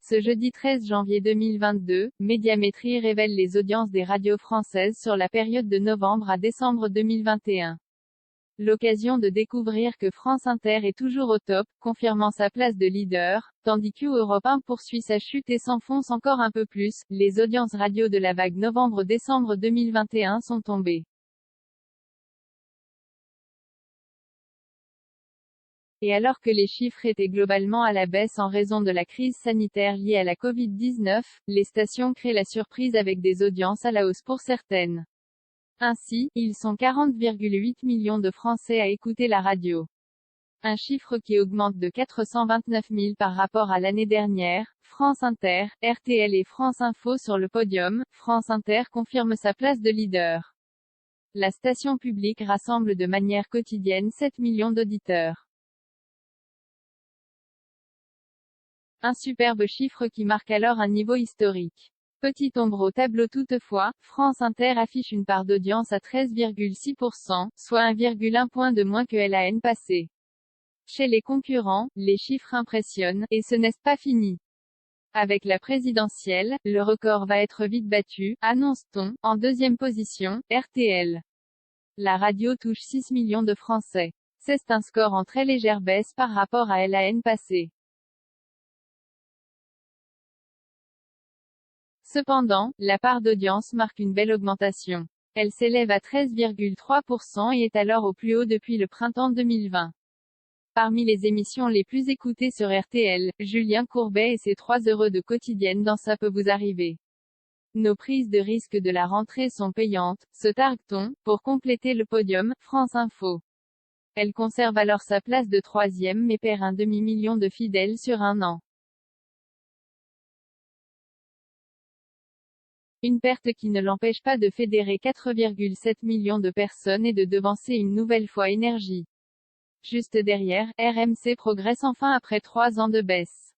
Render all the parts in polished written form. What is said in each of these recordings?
Ce jeudi 13 janvier 2022, Médiamétrie révèle les audiences des radios françaises sur la période de novembre à décembre 2021. L'occasion de découvrir que France Inter est toujours au top, confirmant sa place de leader, tandis qu'Europe 1 poursuit sa chute et s'enfonce encore un peu plus. Les audiences radio de la vague novembre-décembre 2021 sont tombées. Et alors que les chiffres étaient globalement à la baisse en raison de la crise sanitaire liée à la Covid-19, les stations créent la surprise avec des audiences à la hausse pour certaines. Ainsi, ils sont 40,8 millions de Français à écouter la radio. Un chiffre qui augmente de 429 000 par rapport à l'année dernière. France Inter, RTL et France Info sur le podium. France Inter confirme sa place de leader. La station publique rassemble de manière quotidienne 7 millions d'auditeurs. Un superbe chiffre qui marque alors un niveau historique. Petite ombre au tableau toutefois, France Inter affiche une part d'audience à 13,6%, soit 1,1 point de moins que l'année passée. Chez les concurrents, les chiffres impressionnent, et ce n'est pas fini. Avec la présidentielle, le record va être vite battu, annonce-t-on. En deuxième position, RTL. La radio touche 6 millions de Français. C'est un score en très légère baisse par rapport à l'année passée. Cependant, la part d'audience marque une belle augmentation. Elle s'élève à 13,3% et est alors au plus haut depuis le printemps 2020. Parmi les émissions les plus écoutées sur RTL, Julien Courbet et ses 3 heures de quotidienne dans Ça peut vous arriver. Nos prises de risque de la rentrée sont payantes, se targue-t-on. Pour compléter le podium, France Info. Elle conserve alors sa place de 3e mais perd un demi-million de fidèles sur un an. Une perte qui ne l'empêche pas de fédérer 4,7 millions de personnes et de devancer une nouvelle fois Énergie. Juste derrière, RMC progresse enfin après 3 ans de baisse.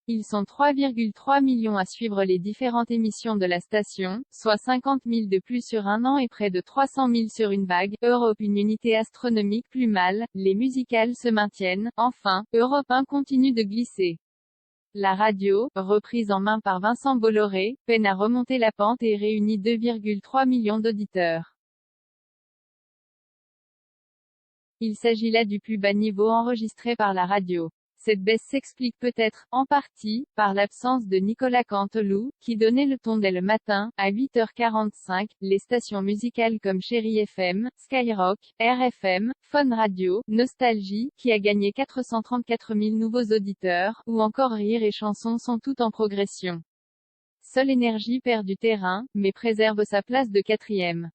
Ils sont 3,3 millions à suivre les différentes émissions de la station, soit 50 000 de plus sur un an et près de 300 000 sur une vague. Europe une unité astronomique plus mal, les musicales se maintiennent. Enfin, Europe 1 continue de glisser. La radio, reprise en main par Vincent Bolloré, peine à remonter la pente et réunit 2,3 millions d'auditeurs. Il s'agit là du plus bas niveau enregistré par la radio. Cette baisse s'explique peut-être, en partie, par l'absence de Nicolas Canteloup, qui donnait le ton dès le matin, à 8h45, les stations musicales comme Chérie FM, Skyrock, RFM, Fun Radio, Nostalgie, qui a gagné 434 000 nouveaux auditeurs, ou encore Rire et Chanson sont toutes en progression. Seule Énergie perd du terrain, mais préserve sa place de 4e.